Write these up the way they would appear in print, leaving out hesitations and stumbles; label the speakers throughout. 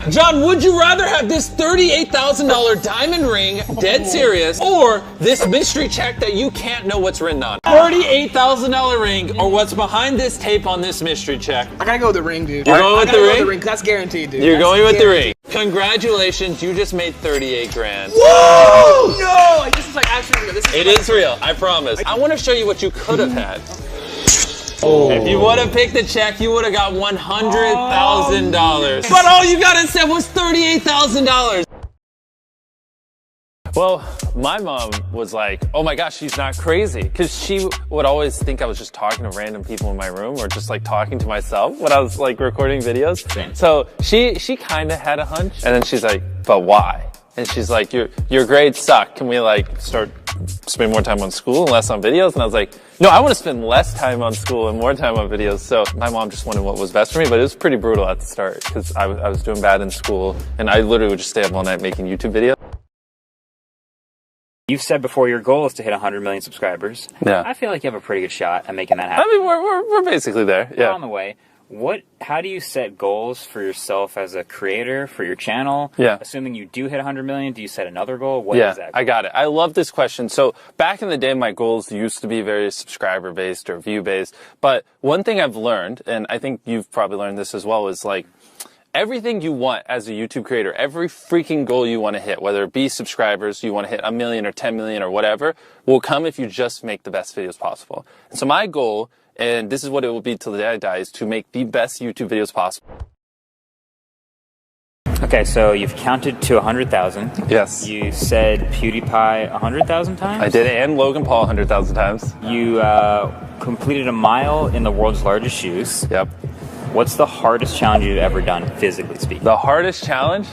Speaker 1: John, would you rather have this $38,000 diamond ring, dead serious, or this mystery check that you can't know what's written on? $38,000 ring, or what's behind this tape on this mystery check?
Speaker 2: I gotta go with the ring, dude.
Speaker 1: You're going with the ring?
Speaker 2: That's guaranteed, dude.
Speaker 1: You're going with the ring. Congratulations, you just made 38 grand.
Speaker 2: Whoa! No! This is like actually real.
Speaker 1: It is real, I promise. I want to show you what you could have had. Oh. If you would have picked the check, you would have got $100,000. But all you got instead was $38,000. Well, my mom was like, oh my gosh, she's not crazy. Because she would always think I was just talking to random people in my room or just like talking to myself when I was like recording videos. So she kind of had a hunch. And then she's like, but why? And she's like, your grades suck. Can we like spend more time on school and less on videos? And I was like, no, I want to spend less time on school and more time on videos. So my mom just wanted what was best for me, but it was pretty brutal at the start because I was doing bad in school and I literally would just stay up all night making YouTube videos.
Speaker 3: You've said before your goal is to hit 100 million subscribers.
Speaker 1: Yeah.
Speaker 3: I feel like you have a pretty good shot at making that happen.
Speaker 1: I mean, we're basically there. Yeah.
Speaker 3: We're on the way. How do you set goals for yourself as a creator for your channel?
Speaker 1: Yeah.
Speaker 3: Assuming you do hit 100 million, do you set another goal? What is that goal?
Speaker 1: I got it. I love this question. So back in the day, my goals used to be very subscriber based or view based. But one thing I've learned, and I think you've probably learned this as well, is like everything you want as a YouTube creator, every freaking goal you want to hit, whether it be subscribers, you want to hit 1 million or 10 million or whatever, will come if you just make the best videos possible. And so my goal, and this is what it will be till the day I die, is to make the best YouTube videos possible.
Speaker 3: Okay, so you've counted to 100,000.
Speaker 1: Yes.
Speaker 3: You said PewDiePie 100,000 times?
Speaker 1: I did it, and Logan Paul 100,000 times.
Speaker 3: You completed a mile in the world's largest shoes.
Speaker 1: Yep.
Speaker 3: What's the hardest challenge you've ever done, physically speaking?
Speaker 1: The hardest challenge?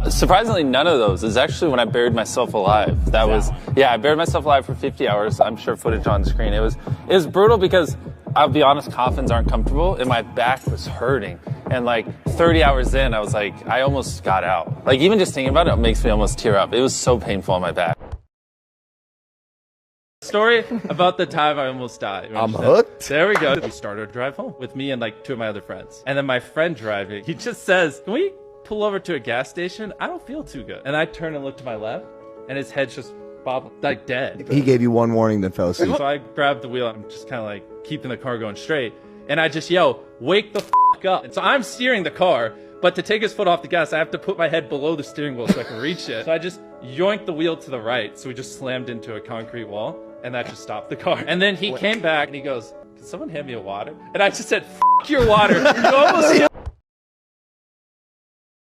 Speaker 1: Surprisingly, none of those. Is actually when I buried myself alive. I buried myself alive for 50 hours. I'm sure footage on the screen. It was brutal because, I'll be honest, coffins aren't comfortable and my back was hurting. And like 30 hours in, I was like, I almost got out. Like even just thinking about it makes me almost tear up. It was so painful on my back. Story about the time I almost died.
Speaker 4: I'm hooked.
Speaker 1: There we go. We started a drive home with me and like 2 of my other friends. And then my friend driving, he just says, can we pull over to a gas station? I don't feel too good. And I turn and look to my left and his head's just bobbed, like dead.
Speaker 4: He gave you one warning, then fell asleep.
Speaker 1: So I grabbed the wheel. I'm just kind of like keeping the car going straight. And I just yell, wake the f up. And so I'm steering the car. But to take his foot off the gas, I have to put my head below the steering wheel so I can reach it. So I just yoinked the wheel to the right. So we just slammed into a concrete wall. And that just stopped the car. And then he came back and he goes, can someone hand me a water? And I just said, f your water. You almost killed.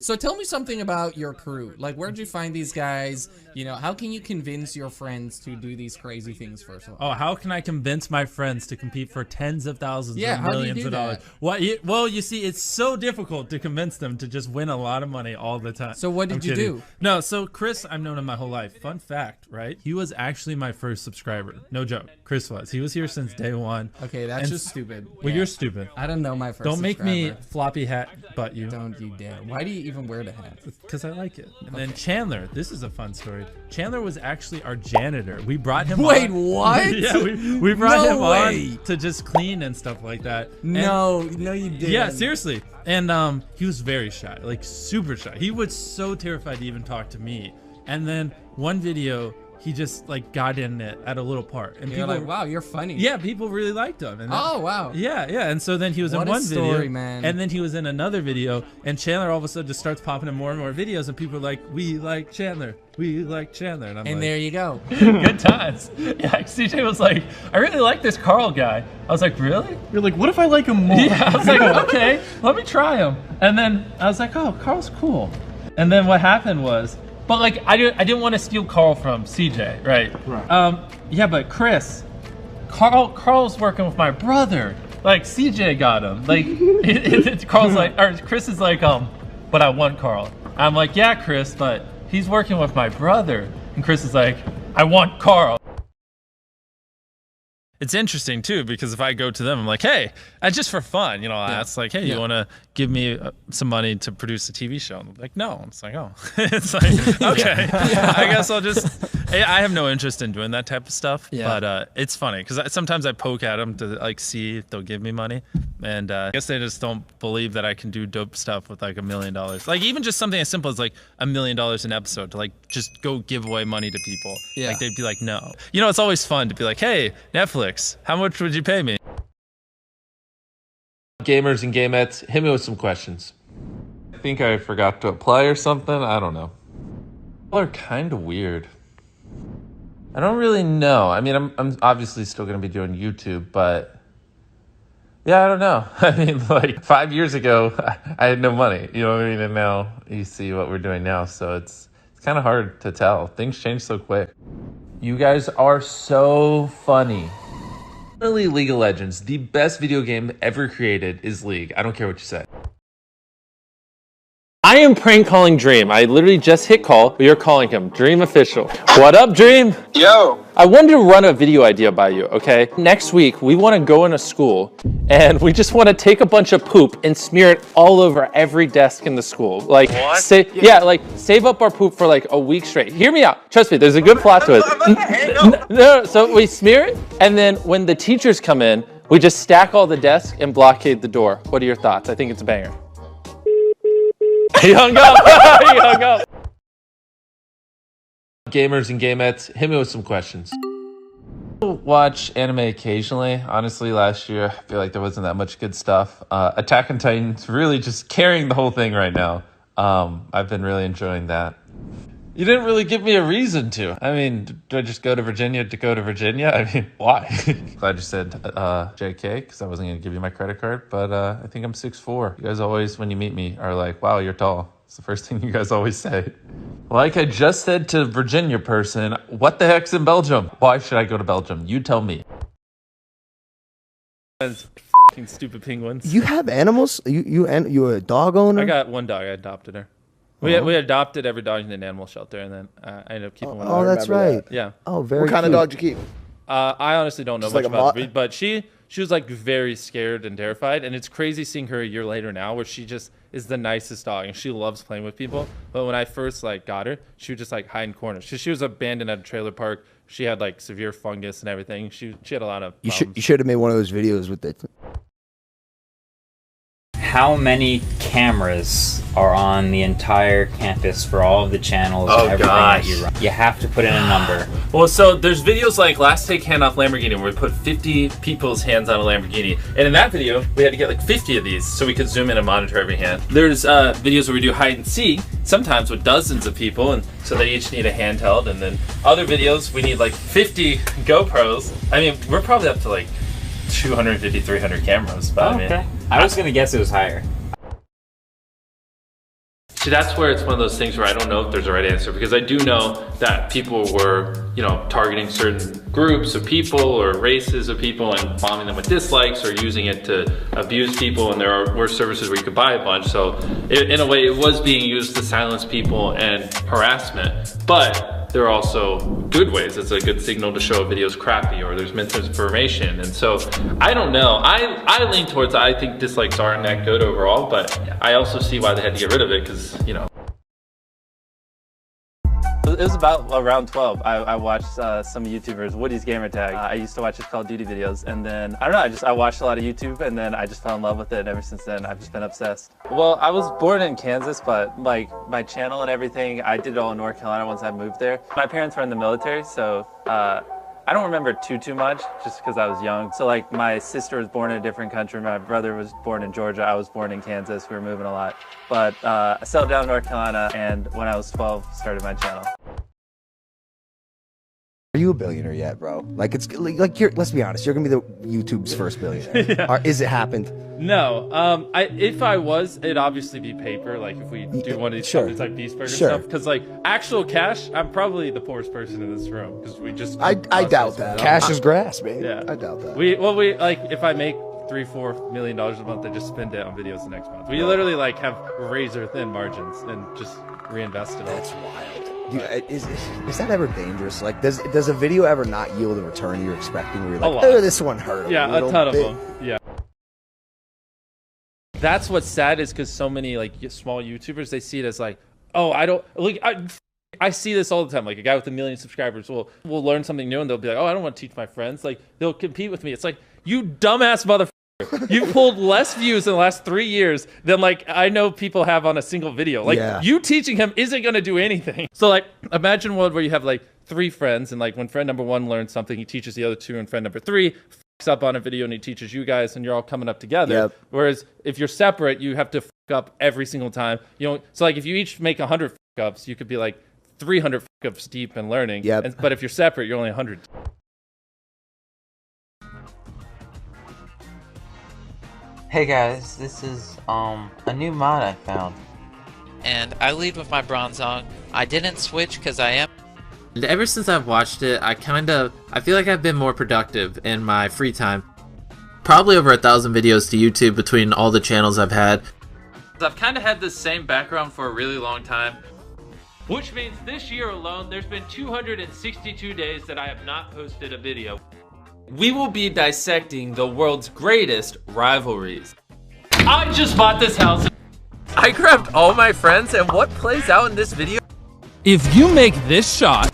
Speaker 5: So tell me something about your crew. Like, where'd you find these guys? You know, how can you convince your friends to do these crazy things, first of all?
Speaker 6: Oh, how can I convince my friends to compete for tens of thousands or millions of dollars? Well, you see, it's so difficult to convince them to just win a lot of money all the time.
Speaker 5: So what did you do?
Speaker 6: No, so Chris, I've known him my whole life. Fun fact, right? He was actually my first subscriber. No joke. Chris was. He was here since day one.
Speaker 5: Okay, that's just stupid.
Speaker 6: Well, you're stupid.
Speaker 5: I don't know my first
Speaker 6: Don't make
Speaker 5: subscriber.
Speaker 6: me floppy hat butt you.
Speaker 5: Don't you dare. Why do you even wear the hat?
Speaker 6: Because I like it. And then Chandler, this is a fun story. Chandler was actually our janitor. We brought him
Speaker 5: Wait,
Speaker 6: on.
Speaker 5: what?
Speaker 6: Yeah, we brought him
Speaker 5: way.
Speaker 6: on to just clean and stuff like that. And
Speaker 5: No, you didn't.
Speaker 6: yeah, seriously. And he was very shy, like super shy. He was so terrified to even talk to me. And then one video, he just like got in it at a little part, and
Speaker 5: You're
Speaker 6: people
Speaker 5: like, wow, you're funny.
Speaker 6: Yeah, people really liked him. And
Speaker 5: Oh, wow.
Speaker 6: Yeah. And so then he was
Speaker 5: What
Speaker 6: in
Speaker 5: a
Speaker 6: one
Speaker 5: story,
Speaker 6: video,
Speaker 5: man.
Speaker 6: and then he was in another video, and Chandler all of a sudden just starts popping in more and more videos, and people are like, "We like Chandler, we like Chandler," and I'm
Speaker 5: And
Speaker 6: like,
Speaker 5: there you go.
Speaker 6: good times. Yeah, CJ was like, "I really like this Carl guy." I was like, "Really?"
Speaker 7: You're like, what if I like him more?
Speaker 6: Yeah, I was like, "Okay, let me try him." And then I was like, "Oh, Carl's cool." And then what happened was, but like I didn't want to steal Carl from CJ, right?
Speaker 7: Right.
Speaker 6: Yeah, but Carl's working with my brother. Like CJ got him. Like Carl's like, or Chris is like, but I want Carl. I'm like, yeah, Chris, but he's working with my brother. And Chris is like, I want Carl. it's interesting too, because if I go to them, I'm like, hey, just for fun, you know, it's like, hey, you want to give me some money to produce a TV show? And they're like, no. It's like, oh, it's like, okay, I guess I'll just, I have no interest in doing that type of stuff, but it's funny because sometimes I poke at them to like see if they'll give me money. And I guess they just don't believe that I can do dope stuff with like $1 million. Like even just something as simple as like $1 million an episode to like just go give away money to people. Like they'd be like, no. You know, it's always fun to be like, hey, Netflix, how much would you pay me?
Speaker 1: Gamers and gamettes, hit me with some questions. I think I forgot to apply or something. I don't know. People are kind of weird. I don't really know. I mean, I'm obviously still going to be doing YouTube, but yeah, I don't know. I mean, like 5 years ago, I had no money. You know what I mean? And now you see what we're doing now. So it's kind of hard to tell. Things change so quick. You guys are so funny. Literally, League of Legends, the best video game ever created is League. I don't care what you say. I am prank calling Dream. I literally just hit call, but you're calling him. Dream official. What up, Dream?
Speaker 2: Yo.
Speaker 1: I wanted to run a video idea by you, okay? Next week, we want to go in a school, and we just want to take a bunch of poop and smear it all over every desk in the school. Like, like save up our poop for like a week straight. Hear me out. Trust me, there's a good plot to it. No, so we smear it, and then when the teachers come in, we just stack all the desks and blockade the door. What are your thoughts? I think it's a banger. He hung up. He hung up. Gamers and gamettes, hit me with some questions. Watch anime occasionally. Honestly, last year, I feel like there wasn't that much good stuff. Attack on Titan's really just carrying the whole thing right now. I've been really enjoying that. You didn't really give me a reason to. I mean, do I just go to Virginia to go to Virginia? I mean, why? Glad you said JK, because I wasn't going to give you my credit card, but I think I'm 6'4". You guys always, when you meet me, are like, wow, you're tall. It's the first thing you guys always say. Like I just said to Virginia person, what the heck's in Belgium? Why should I go to Belgium? You tell me.
Speaker 6: F***ing stupid penguins.
Speaker 4: You have animals? You a dog owner?
Speaker 6: I got one dog. I adopted her. We adopted every dog in an animal shelter, and then I ended up keeping one.
Speaker 4: Oh, that's right.
Speaker 6: Yeah.
Speaker 4: Oh, very.
Speaker 2: What kind of dog did you keep?
Speaker 6: I honestly don't know
Speaker 2: Just
Speaker 6: much
Speaker 2: like a
Speaker 6: about the breed, but she was like very scared and terrified, and it's crazy seeing her a year later now, where she just is the nicest dog, and she loves playing with people. But when I first like got her, she would just like hide in corners. She was abandoned at a trailer park. She had like severe fungus and everything. She had a lot of problems.
Speaker 4: You should have made one of those videos with it.
Speaker 3: How many cameras are on the entire campus for all of the channels and everything that you run? You have to put in a number.
Speaker 1: Well, so there's videos like Last Take Hand Off Lamborghini where we put 50 people's hands on a Lamborghini. And in that video, we had to get like 50 of these so we could zoom in and monitor every hand. There's videos where we do hide and seek, sometimes with dozens of people, and so they each need a handheld. And then other videos, we need like 50 GoPros. I mean, we're probably up to like 250, 300 cameras. But
Speaker 3: Okay. I was going to guess it was higher.
Speaker 1: See, that's where it's one of those things where I don't know if there's a right answer, because I do know that people were, you know, targeting certain groups of people or races of people and bombing them with dislikes or using it to abuse people, and there were services where you could buy a bunch. So in a way, it was being used to silence people and harassment, but there are also good ways. It's a good signal to show a video's crappy or there's misinformation. And so I don't know. I lean towards, I think dislikes aren't that good overall, but I also see why they had to get rid of it, because, you know. It was about around 12. I watched some YouTubers, Woody's Gamertag. I used to watch his Call of Duty videos, and then, I don't know, I watched a lot of YouTube, and then I just fell in love with it, and ever since then, I've just been obsessed. Well, I was born in Kansas, but like my channel and everything, I did it all in North Carolina once I moved there. My parents were in the military, so I don't remember too much, just because I was young. So like my sister was born in a different country, my brother was born in Georgia, I was born in Kansas, we were moving a lot. But I settled down in North Carolina, and when I was 12, started my channel.
Speaker 4: Are you a billionaire yet, bro? Like it's like you're. Let's be honest. You're gonna be the YouTube's first billionaire. Is it happened?
Speaker 6: No. If I was, it'd obviously be paper. Like if we do one of these companies like Beast Burger stuff, because like actual cash, I'm probably the poorest person in this room because we just.
Speaker 2: I doubt that.
Speaker 4: Cash is grass, man.
Speaker 6: Yeah,
Speaker 2: I doubt that.
Speaker 6: We like if I make $3-4 million a month, I just spend it on videos the next month. We literally like have razor thin margins and just reinvest it all.
Speaker 4: That's wild. Is that ever dangerous? Like, does a video ever not yield a return you're expecting? Where you're like,
Speaker 1: lot.
Speaker 4: oh, this one hurt a
Speaker 1: Yeah,
Speaker 4: little
Speaker 1: a ton of
Speaker 4: bit.
Speaker 1: them. Yeah. That's what's sad is because so many like small YouTubers, they see it as like, oh, I don't like. I see this all the time. Like a guy with 1 million subscribers will learn something new and they'll be like, oh, I don't want to teach my friends. Like they'll compete with me. It's like, you dumbass motherfucker. You pulled less views in the last 3 years than like I know people have on a single video. Like you teaching him isn't going to do anything. So like imagine a world where you have like 3 friends and like when friend number 1 learns something, he teaches the other 2, and friend number 3 up on a video and he teaches you guys and you're all coming up together.
Speaker 4: Yep.
Speaker 1: Whereas if you're separate, you have to up every single time. You know, so like if you each make 100 ups, you could be like 300 ups deep in learning.
Speaker 4: Yep.
Speaker 1: But if you're separate, you're only 100.
Speaker 3: Hey guys, this is a new mod I found.
Speaker 7: And I lead with my bronze on. I didn't switch because I am.
Speaker 8: Ever since I've watched it, I feel like I've been more productive in my free time. Probably over 1,000 videos to YouTube between all the channels I've had.
Speaker 1: I've kind of had this same background for a really long time, which means this year alone, there's been 262 days that I have not posted a video. We will be dissecting the world's greatest rivalries. I just bought this house. I grabbed all my friends, and what plays out in this video? If you make this shot,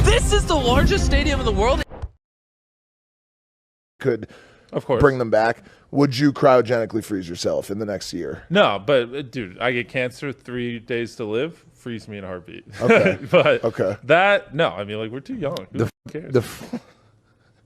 Speaker 1: this is the largest stadium in the world.
Speaker 9: Could
Speaker 1: of course
Speaker 9: bring them back. Would you cryogenically freeze yourself in the next year?
Speaker 1: No, but dude, I get cancer, 3 days to live. Freeze me in a heartbeat.
Speaker 9: Okay.
Speaker 1: But
Speaker 9: okay.
Speaker 1: That no, I mean like we're too young. Who cares?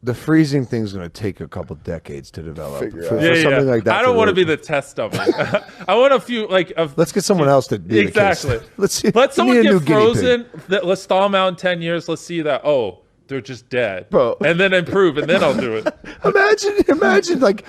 Speaker 10: The freezing thing's going to take a couple decades to develop.
Speaker 9: Figure
Speaker 10: For
Speaker 9: out.
Speaker 10: something like that.
Speaker 1: I don't want to be the test dummy. I want a few like.
Speaker 10: Let's get someone else to be
Speaker 1: exactly.
Speaker 10: The case. Let's see.
Speaker 1: Let someone
Speaker 10: need a new
Speaker 1: get
Speaker 10: guinea pig.
Speaker 1: frozen. Let's thaw them out in 10 years. Let's see that. Oh, they're just dead.
Speaker 9: Bro.
Speaker 1: And then improve, and then I'll do it.
Speaker 10: Imagine like